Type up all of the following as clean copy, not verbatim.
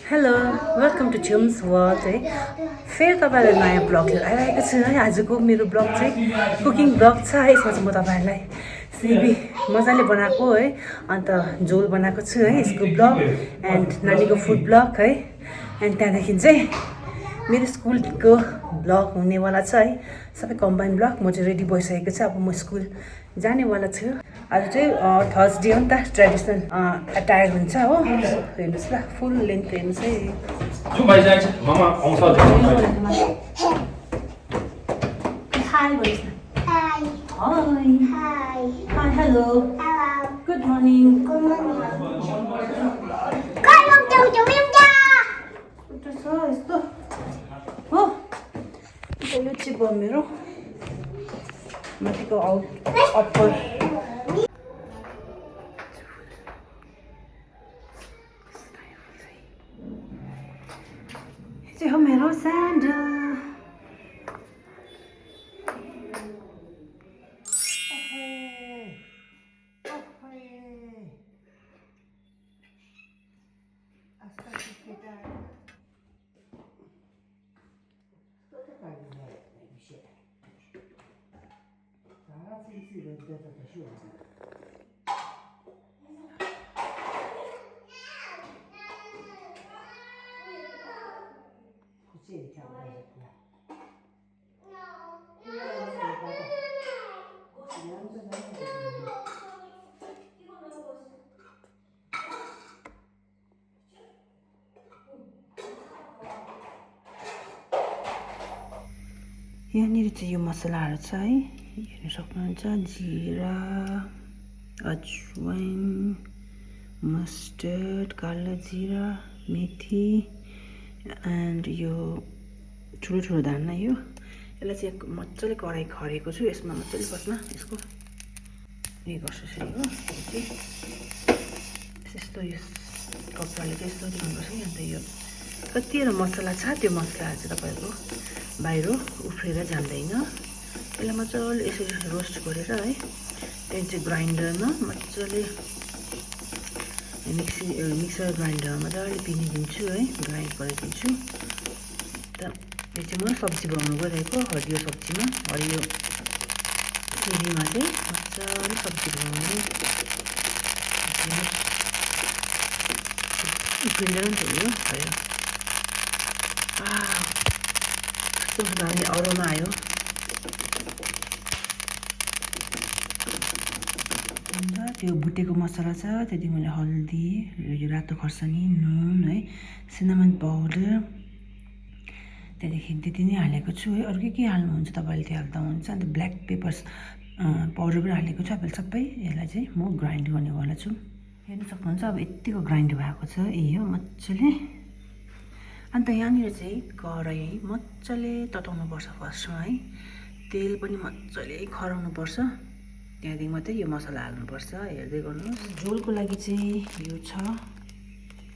Hello welcome to छ्युम्स world है फेरि तपाईँलाई नयाँ ब्लग लिएर आइरहेको छु है आजको मेरो ब्लग चाहिँ कुकिङ ब्लग छ है यसमा चाहिँ म तपाईँहरूलाई सिबी मजाले बनाएको है अन्त झोल बनाएको छु है यसको ब्लग एन्ड नानीको फुड ब्लग है एन्ड त्यहाँदेखि चाहिँ मेरो स्कुलको ब्लग हुनेवाला छ है सबै कम्बाइन ब्लग म चाहिँ रेडी भइसकेको छु अब म स्कुल जानेवाला छु आज चाहिँ थर्सडे हो नि त ट्रेडिसनल एटायर हुन्छ हो हेर्नुहोस् ल फुल लेन्थ हेर्नुहोस् है हाई भन्नुहोस् न high high hi hello good morning यस्तो हो यो चाहिँ भयो मेरो माथिको अप्पर चाहिँ हो मेरो स्यान्डल यहाँनिर चाहिँ यो मसलाहरू छ है हेर्न सक्नुहुन्छ जिरा अजवाइन मस्टर्ड कालो जिरा मेथी एन्ड यो ठुलो ठुलो धाना यो यसलाई चाहिँ मजाले कराई खरेको छु यसमा मजाले बस्न यसको उयो गर्छु यसरी हो यस्तो यो कपडाले चाहिँ यस्तो दिनुपर्छ कि अन्त यो कतिवटा मसला छ त्यो मसलाहरू चाहिँ तपाईँहरूको बाहिर उफ्रेर जान्दैन यसलाई मजाले यसरी रोस्ट गरेर है त्यहाँदेखि चाहिँ ग्राइन्डरमा मजाले मिक्सर ग्राइन्डरमा मजाले पिनिदिन्छु है ग्राइन्ड गरिदिन्छु त यो चाहिँ म सब्जी बनाउनु गइरहेको हरियो सब्जीमा हरियो सिबीमा चाहिँ मजाले सब्जी बनाउनु उफ्रिँदैन नि त यो भयो कस्तो दामी अरोमा आयो अन्त त्यो भुटेको मसला छ त्यहाँदेखि मैले हल्दी यो रातो खोर्सानी नुन है सिनामन पाउडर त्यहाँदेखि त्यति नै हालेको छु है अरू के हाल्नुहुन्छ तपाईँले त्यो हाल्दा हुन्छ अन्त ब्ल्याक पेपर्स पाउडर पनि हालेको छु अब सबै यसलाई चाहिँ म ग्राइन्ड गर्नेवाला छु हेर्न सक्नुहुन्छ अब यत्तिको ग्राइन्ड भएको छ यही हो मजाले अन्त यहाँनिर चाहिँ कराई मजाले तताउनुपर्छ फर्स्टमा है तेल पनि मजाले खराउनुपर्छ त्यहाँदेखि मात्रै यो मसला हाल्नुपर्छ हेर्दै गर्नुहोस् झोलको लागि चाहिँ यो छ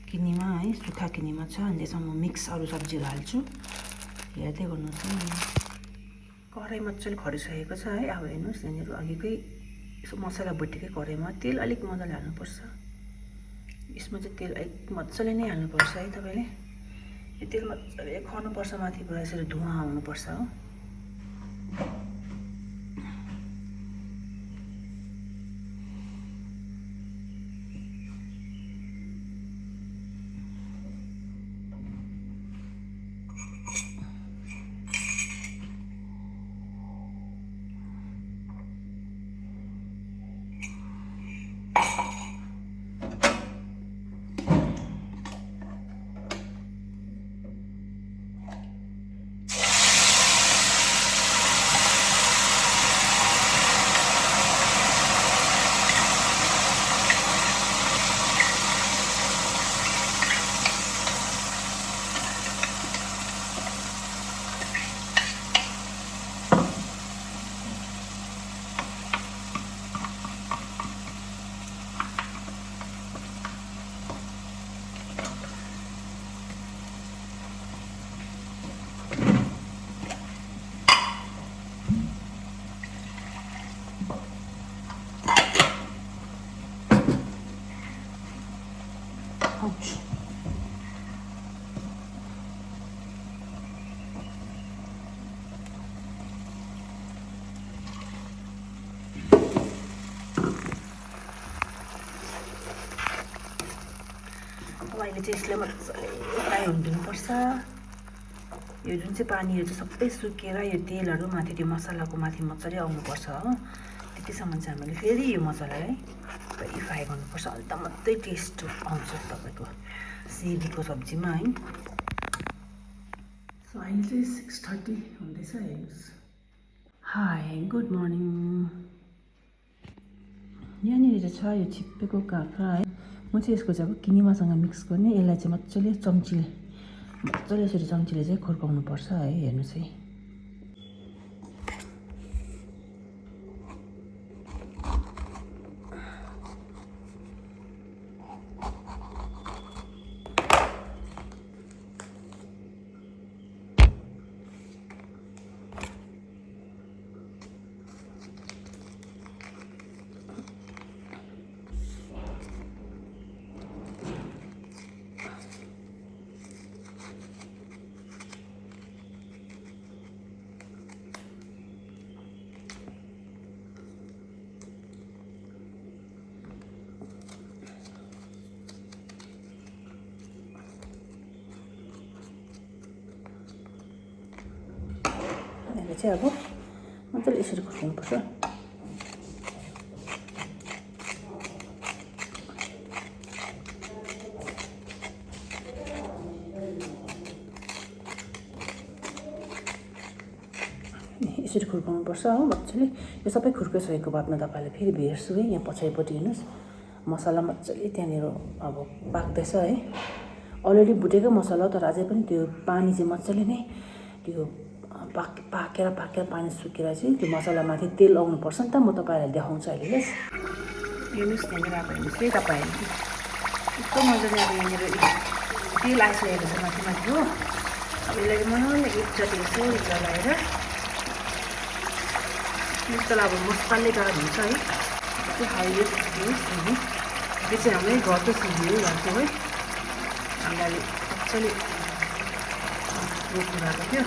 किनेमा है सुक्खा किनेमा छ अनि त्यसमा म मिक्स अरू सब्जीहरू हाल्छु हेर्दै गर्नुहोस् है कराई मजाले खरिसकेको छ है अब हेर्नुहोस् यहाँनिर अघिकै यसो मसला भुटेकै कराईमा तेल अलिक मजाले हाल्नुपर्छ यसमा चाहिँ तेल अलिक मजाले नै हाल्नुपर्छ है तपाईँले यो तेल मजाले खर्नुपर्छ माथिबाट यसरी धुवा आउनुपर्छ हो अब अहिले चाहिँ यसले मजाले फ्राई हुन दिनुपर्छ। यो जुन चाहिँ पानीहरू चाहिँ सबै सुकेर यो तेलहरू माथि त्यो मसलाको माथि मजाले आउनुपर्छ हो। त्यतिसम्म चाहिँ हामीले फेरि यो मसलालाई पुरै फ्राई गर्नुपर्छ, अन्त मात्रै टेस्ट आउँछ तपाईँको सिमीको सब्जीमा है। सो अहिले चाहिँ 6:30 हुँदैछ, हेर्नुहोस्। High, good morning. यहाँनिर चाहिँ छ यो छिप्पेको काँक्रा है। म चाहिँ यसको चाहिँ अब किनेमासँग मिक्स गर्ने, यसलाई चाहिँ मजाले यसरी चम्चीले चाहिँ खुर्काउनुपर्छ है। हेर्नुहोस् है, यसले चाहिँ अब मजाले यसरी खुर्काउनुपर्छ। यसरी खुर्काउनुपर्छ हो मजाले। यो सबै खुर्काइसकेको बादमा तपाईँलाई फेरि भेट्छु है। यहाँ पछाडिपट्टि हेर्नुहोस्, मसला मजाले त्यहाँनिर अब पाक्दैछ है। अलरेडी भुटेको मसला तर अझै पनि त्यो पानी चाहिँ मजाले नै त्यो पाकेर पानी सुकेर चाहिँ त्यो मसलामाथि तेल आउनुपर्छ नि त। म तपाईँहरूलाई देखाउँछु अहिले। हेर्नुहोस् त्यहाँनिर अब हेर्नुहोस् है तपाईँहरूले यस्तो मजाले अब यहाँनिर तेल आइसकेको छ माथि माथि हो। अब यसलाई मजाले एकचोटि यसो चलाएर यस्तो अब मसाले गरम हुन्छ है। त्यो हाइएस्ट सिमी, यो चाहिँ हामीले घरको सिमी घरको है। हामीलाई मजाले रोप्नु भएको थियो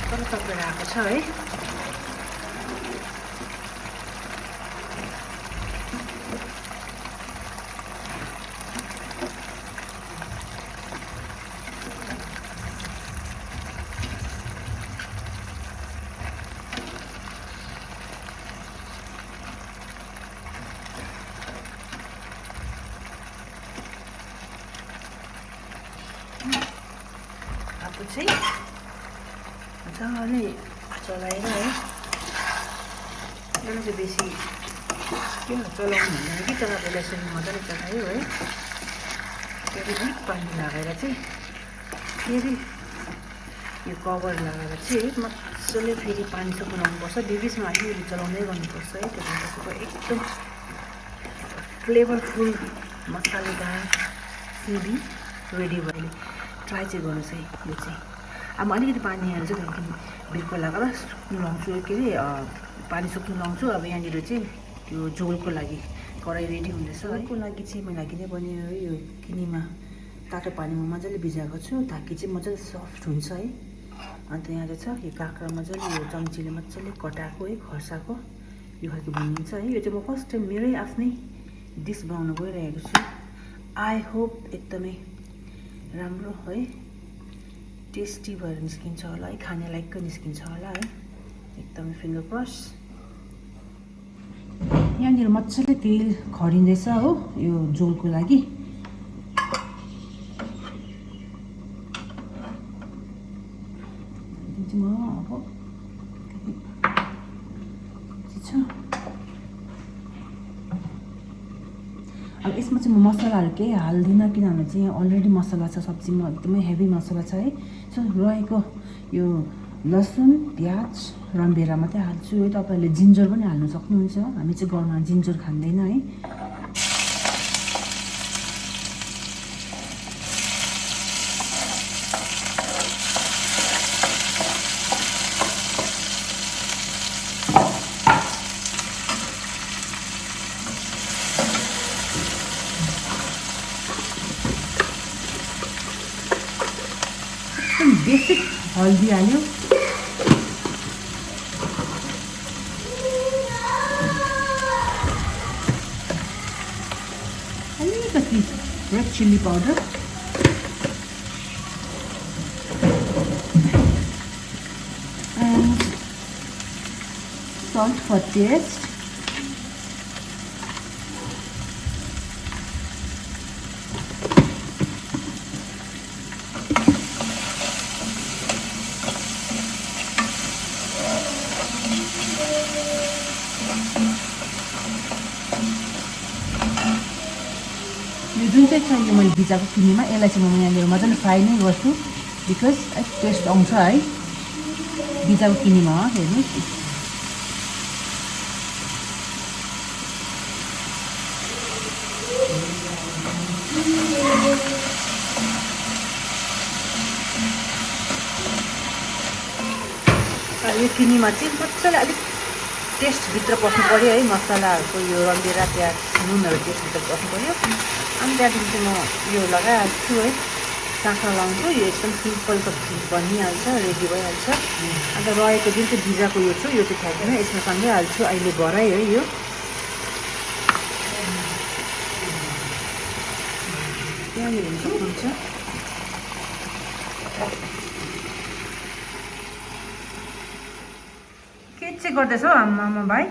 तर सबै आएको छ है। अब चाहिँ मजाले चलाएर है, यसलाई चाहिँ बेसी किन चलाउनु हुँदैन कि, तर अब यसलाई चाहिँ मजाले चलायो है। फेरि अलिक पानी लगाएर चाहिँ फेरि यो कभर लगाएर चाहिँ मजाले फेरि पानी सुकाउनुपर्छ। बिचमा अलिअलि चलाउँदै गर्नुपर्छ है। त्यसपछि एकदम फ्लेभरफुल मसालेदार सिमी रेडी भयो। ट्राई चाहिँ गर्नुहोस् है यो चाहिँ। अब अलिकति पानी हालेर चाहिँ त्यहाँदेखि बिर्को लगाएर सुक्नु लाउँछु, के अरे पानी सुक्नु लाउँछु। अब यहाँनिर चाहिँ त्यो झोलको लागि कराई रेडी हुँदैछ। झोलको लागि चाहिँ मैले अघि नै भने है, यो किनेमा तातो पानीमा मजाले भिजाएको छु ताकि चाहिँ मजाले सफ्ट हुन्छ है। अन्त यहाँ चाहिँ छ यो काँक्रा मजाले यो चम्चीले मजाले कटाएको है, खर्साएको यो खालको बनिन्छ है। यो चाहिँ म फर्स्ट टाइम मेरै आफ्नै डिस बनाउन गइरहेको छु। आई होप एकदमै राम्रो है, टेस्टी भएर निस्किन्छ होला है, खाने लायकको निस्किन्छ होला है। एकदमै फिङ्गर क्रस। यहाँनिर मजाले तेल खरिँदैछ हो यो झोलको लागि। अब यसमा चाहिँ म मसलाहरू केही हाल्दिनँ किनभने चाहिँ यहाँ अलरेडी मसला छ, सब्जीमा एकदमै हेभी मसला छ है। सो रहेको यो लसुन प्याज रमभेडा मात्रै हाल्छु है। तपाईँहरूले जिन्जर पनि हाल्नु सक्नुहुन्छ, हामी चाहिँ घरमा जिन्जर खाँदैन है। बेसिक हल्दी हाल्यो, अलिकति red chili powder, and salt for taste. यो जुन चाहिँ छ यो मैले भिजाएको किनेमा यसलाई चाहिँ म यहाँनिर मजाले फ्राई नै गर्छु बिकज टेस्ट आउँछ है भिजाएको किनेमा हेर्नुहोस् यो किनेमा चाहिँ मजाले अलिक टेस्टभित्र पस्नु पऱ्यो है मसलाहरूको यो रमभेडा प्याज नुनहरू टेस्टभित्र पस्नु पऱ्यो अनि त्यहाँदेखि चाहिँ म यो लगाइहाल्छु है काँक्रा लगाउँछु यो एकदम सिम्पल सब्जी बनिहाल्छ रेडी भइहाल्छ अन्त रहेको जुन चाहिँ भिजाको यो छु यो चाहिँ फ्याँक्दैन यसमा सँगै हाल्छु अहिले भरै है यो त्यहाँनिर हुन सक्नुहुन्छ के चाहिँ गर्दैछौ आमा भाइ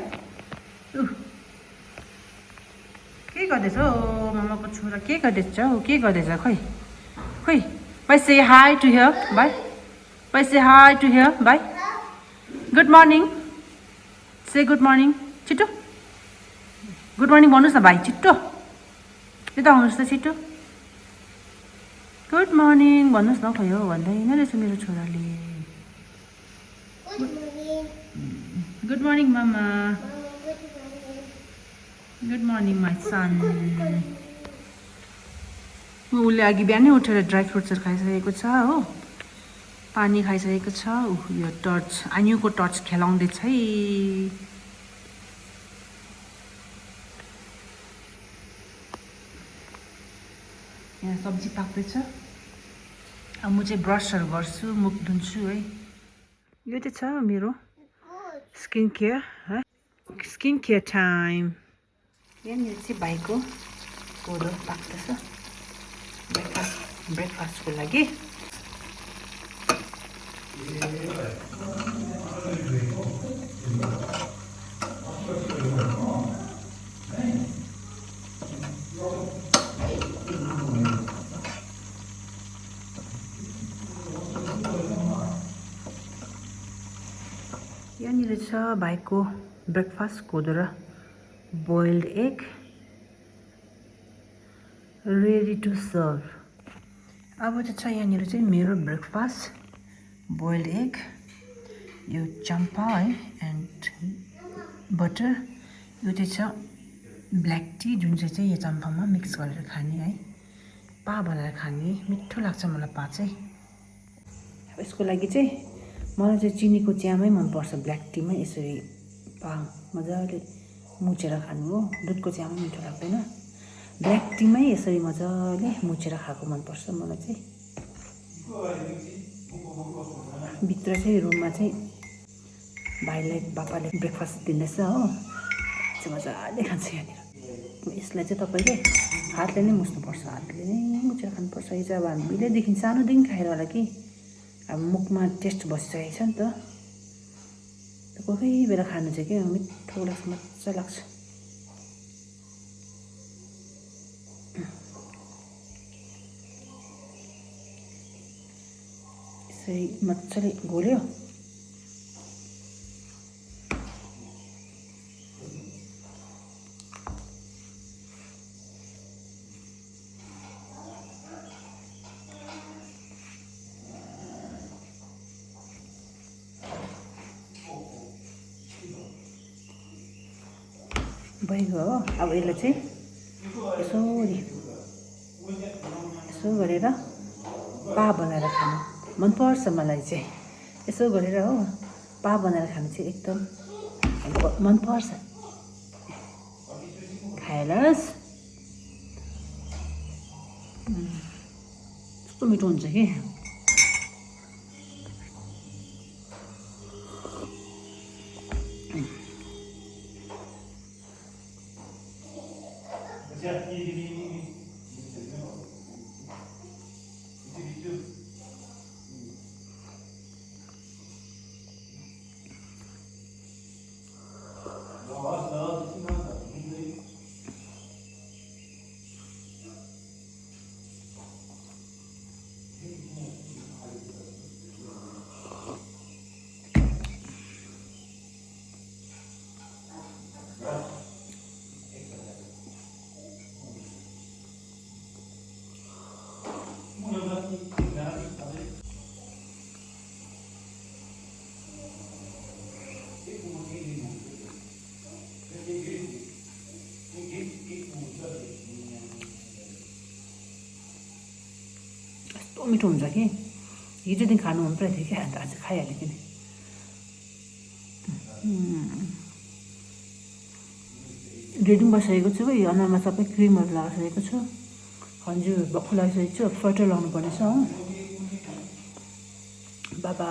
के गर्दैछौ मामाको छोरा के गर्दैछौ के गर्दैछ खोइ खोइ भाइ से हाई टु हियर भाइ से हाई टु हियर भाइ गुड मर्निङ से गुड मर्निङ छिटो गुड मर्निङ भन्नुहोस् न भाइ छिटो यता आउनुहोस् त छिटो गुड मर्निङ भन्नुहोस् न खोइ हो भन्दैन रहेछ मेरो छोराले गुड मर्निङ मामा गुड मर्निङ माई सन उसले अघि बिहानै उठेर ड्राई फ्रुट्सहरू खाइसकेको छ हो पानी खाइसकेको छ यो टर्च आनिउको टर्च खेलाउँदैछ है यहाँ सब्जी पाक्दैछ अब म चाहिँ ब्रसहरू गर्छु मुख धुन्छु है यो चाहिँ छ मेरो स्किन केयर है स्किन केयर टाइम यहाँनिर चाहिँ भाइको कोदो पाक्दैछ ब्रेकफास्टको लागि यहाँनिर छ भाइको ब्रेकफास्ट कोदो र boiled egg ready to serve अब चाहिँ छ यहाँनिर चाहिँ मेरो ब्रेकफास्ट बोइल्ड एग यो चम्पा है एन्ड बटर यो चाहिँ छ ब्ल्याक टी जुन चाहिँ यो चम्पामा मिक्स गरेर खाने है पा बनाएर खाने मिठो लाग्छ मलाई पा चाहिँ अब यसको लागि चाहिँ मलाई चाहिँ चिनीको चियामै मनपर्छ ब्ल्याक टीमै यसरी पा मजाले मुछेर खानु हो दुधको चियामै मिठो लाग्दैन ब्ल्याक टीमै यसरी मजाले मुछेर खाएको मनपर्छ मलाई चाहिँ भित्र चाहिँ रुममा चाहिँ भाइलाई पापाले ब्रेकफास्ट दिँदैछ हो चाहिँ मजाले खान्छ यहाँनिर यसलाई चाहिँ तपाईँले हातले नै मुछ्नुपर्छ हातले नै मुछेर खानुपर्छ यो चाहिँ अब हामीलेदेखि सानोदेखि खाएर होला कि अब मुखमा टेस्ट बसिसकेको छ नि त कोही कोही बेला खानु चाहिँ के मिठो लाग्छ मजा लाग्छ यसरी मजाले घोल्यो भइगयो हो अब यसलाई चाहिँ यसो गरेर पा बनाएर खानु मनपर्छ मलाई चाहिँ यसो गरेर हो पा बनाएर खानु चाहिँ एकदम मनपर्छ खाएलास् कस्तो मिठो हुन्छ कि मिठो हुन्छ कि हिजोदेखि खानु मन परेको थियो कि अन्त आज खाइहालेँ कि रेडी बसिसकेको छु यो अनुहारमा सबै क्रिमहरू लगाइसकेको छु हजुर भक्कु लगाइसकेको छु अब स्वेटर लाउनु पर्नेछ हो बाबा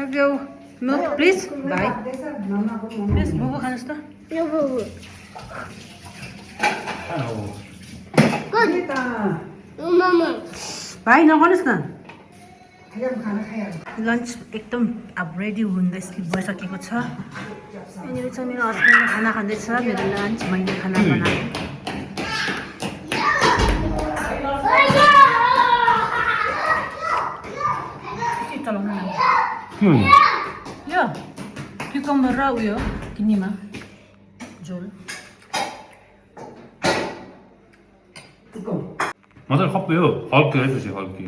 Have your milk, please. Bye. Please, bobo खानुहोस् त. No, Boo. Good. No, Mama. भाइ नगर्नुहोस् न. लन्च एकदम अब रेडी हुँदै भइसकेको छ. यहाँनिर चाहिँ मेरो हस्बेन्डले खाना खाँदैछ. मेरो लन्च मैले खाना बनाएँ. चलाउनु न. यो क्युकम्बर र उयो किनेमा झोल 맞아 커피요. 헐게 해주세요 헐게.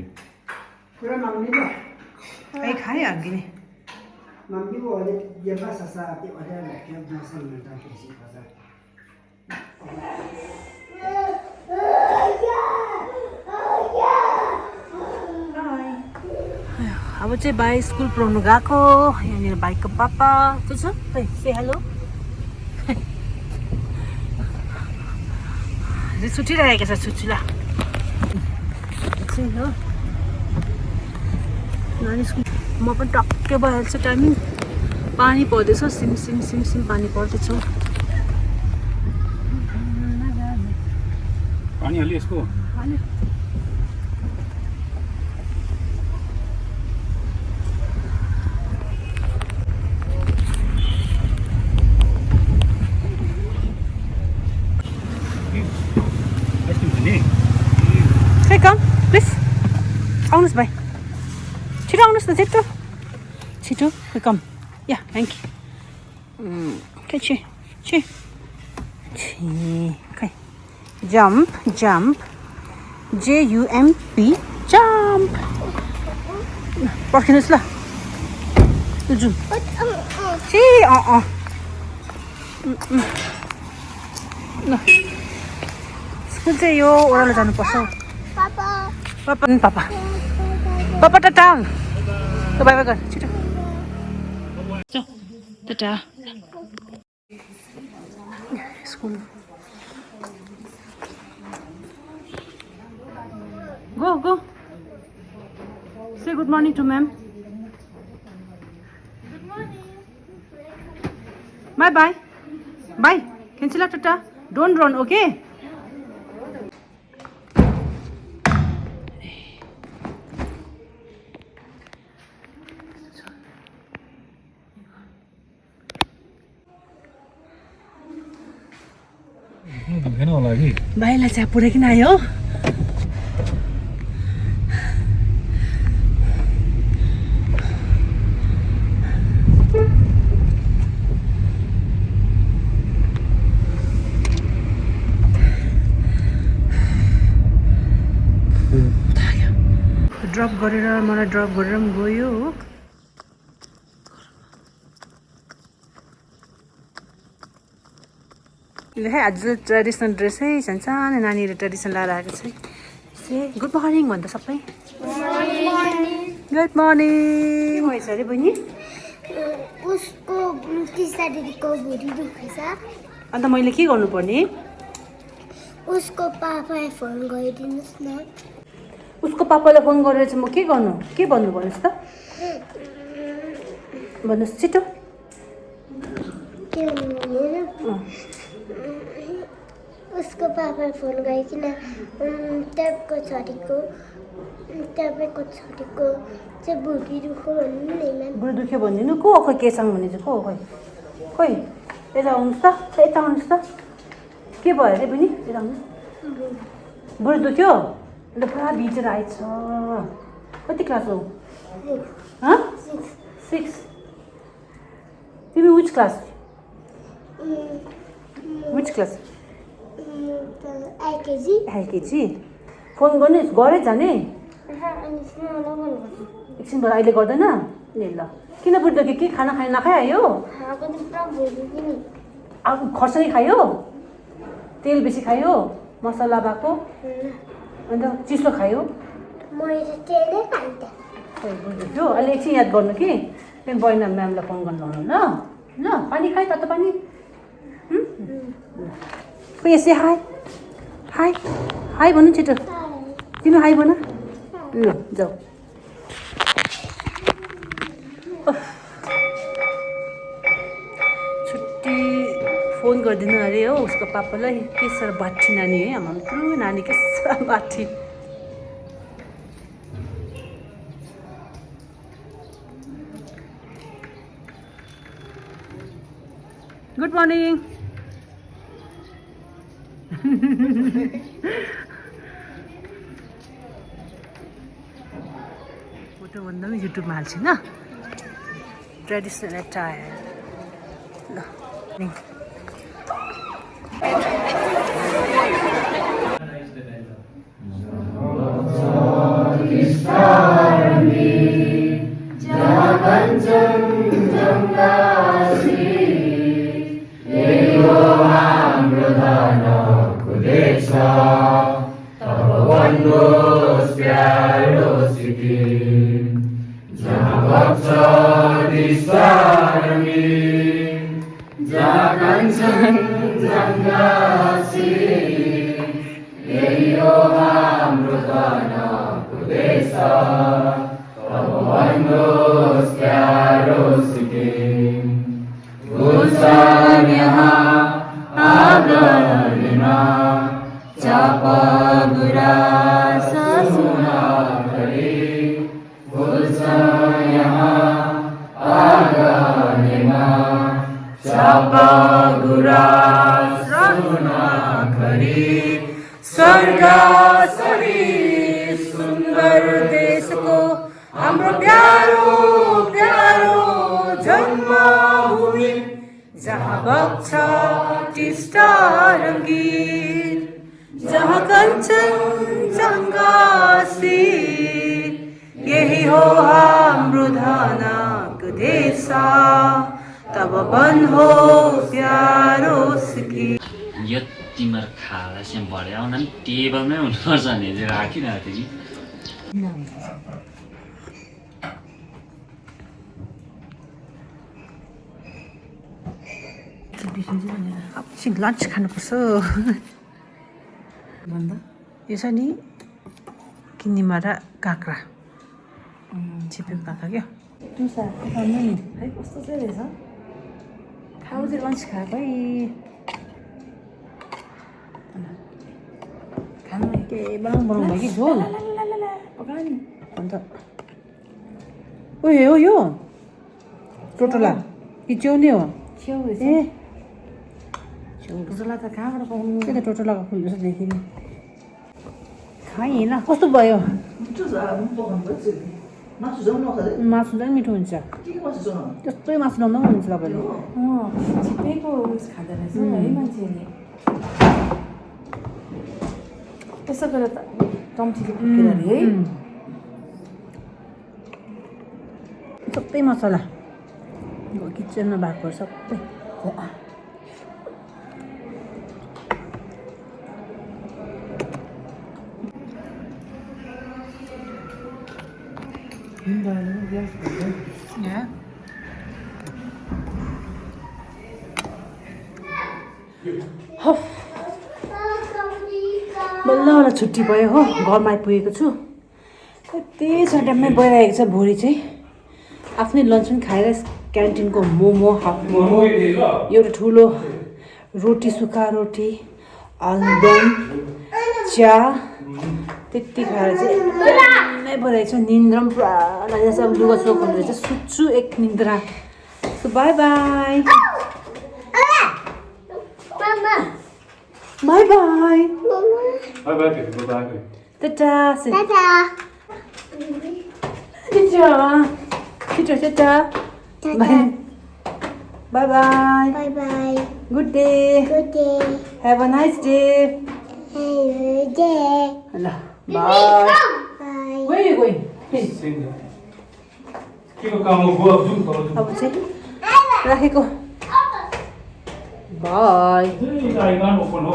그래 mamni고 ai खाए हाल्ने mamnigo 어디 예바사사 어디 이렇게 무슨 다 계시 가자 अब चाहिँ भाइ स्कुल पढाउनु गएको यहाँनिर भाइको पापा के छ से हेलो छुट्टिरहेको छ छुट्टिला चाहिँ हो नानी स्कुल म पनि टक्कै भइहाल्छु टाइमिङ पानी पर्दैछ सिम सिम सिम सिम पानी पर्दैछ पानी हाली यसको. Hey, come, please. आउनुहोस् भाइ छिटो आउनुहोस् न छिटो छिटो कम या थ्याङ्क यू खै छि छि छि खै जम्प जम्प JUMP जम्प पर्खिनुहोस् ल जुन छि ल स्कुल चाहिँ यो ओह्रालो जानुपर्छ Papa. Papa papa papa tata bye by गर छिटो Tata school go say good morning to ma'am. Good morning. bye cancel tata don't run okay. दुखेन होला कि. भाइलाई चाहिँ पुऱ्याइकन आयो ड्रप गरेर मलाई ड्रप गरेर पनि गयो है आज ट्रेडिसनल ड्रेसै सानो नानीले ट्रेडिसनल लगाएर आएको छ से गुड मर्निङ भन्छ सबै गुड मर्निङ भएछ अरे बहिनी उसको टिसा दिदीको भुँडी दुखेछ अन्त मैले के गर्नुपर्ने उसको पापालाई फोन गरिदिनुहोस् न उसको पापालाई फोन गरेर चाहिँ म के गर्नु के भन्नु भन्नुहोस् त भन्नुहोस् छिटो के भन्नु उसको पापालाई फोन गरिकन तपाईँको छोरीको चाहिँ भुँडी दुख्यो भन्नु नि बुढो दुख्यो भनिदिनु को खोइ केसँग भने चाहिँ को खोइ खोइ यता आउनुहोस् त यता आउनुहोस् त के भयो अरे बहिनी यता आउनुहोस् बुढो दुख्यो अन्त पुरा भिजेर आएछ कति क्लास हो 6 तिमी which class which class? आइकेजी LKG. Phone गर्ने गरे जाने अनि सुनाउन भन्नु एकछिन भएर अहिले गर्दैन ए ल किन बुढ्दो के खाना खाइ नखाइ आयो खाएको त पुरा भोलि पनि अब खर्सानी खायो तेल बेसी खायो मसला भएको अन्त चिसो खायो मैले त तेलै खान्थे बुझ्यो अहिले एकछिन याद गर्नु कि त्यहाँदेखि बहिनी म्यामलाई फोन गर्नु लाउनु ल ल पानी खाइ तातो पानी यसै हाई हाई हाई भन्नु छिटो तिमी हाई भन ल जाऊ छुट्टी फोन गरिदिनु अरे हो उसको पापालाई के साह्रो बाठी नानी है आमा ठुलो नानी के साह्रो बाठी गुड मर्निङ फोटो भन्दा पनि युट्युबमा हाल्छु ल ट्रेडिसनल एटायर ल सुन्दर देशको हाम्रो प्यारो प्यारो जन्मभूमि जहाँ बग्छ टिस्टा रङ्गीत जहाँ कञ्चनजङ्घा शीत यही हो हाम्रो धनको देश तब बन हो प्यारो सिकी यो तिम्रो खाला चाहिँ भरे आउँदा पनि टेबलमै हुनुपर्छ भने चाहिँ राखिरहेको थियो कि लन्च खानुपर्छ भन्दा यो छ नि किनिमा र काँक्रा छिपेको काँक्रा क्या है कस्तो चाहिँ रहेछ खाऊ चाहिँ लन्च खाएको है खानु के बनाउनु भयो कि झोल पकायो नि अन्त उयो हो यो टोटोला कि च्याउने हो ए टोटोला त कहाँबाट पाउनु के त टोटोलाको फुल जस्तो देखेँ नि खाएँ ल कस्तो भयो मासु झन् मिठो हुन्छ त्यस्तै मासु लाउँदा पनि हुन्छ तपाईँले छिपेको उस खाँदो रहेछ है मान्छेले त्यसो गरेर त चम्चीले फुकेर अरे है सबै मसला किचनमा भएको सबै बल्ल बल्ल छुट्टी भयो हो घरमा आइपुगेको छु यति सड्यामै भइरहेको छ भोलि चाहिँ आफ्नै लन्च पनि खाएर क्यान्टिनको मोमो हाफ मोमो एउटा ठुलो रोटी सुक्खा रोटी आलुदम चिया त्यति खाएर चाहिँ एकदमै भइरहेको छ निन्द्रा पनि पुरा लागेको छ अब लुगा सोक्नु रहेछ सुत्छु एक निन्द्रा so by by by by Bye bye, people. Bye bye. Tata. Tata. Tata. Tata. Tata. Bye. By by Bye bye. Good day Good day. Have a nice day Have a day. ल by Bye. Where are you going? Hey, के को काम हो गयो जुन तल अब चाहिँ राखेको बाई जुन आई कान ओपन हो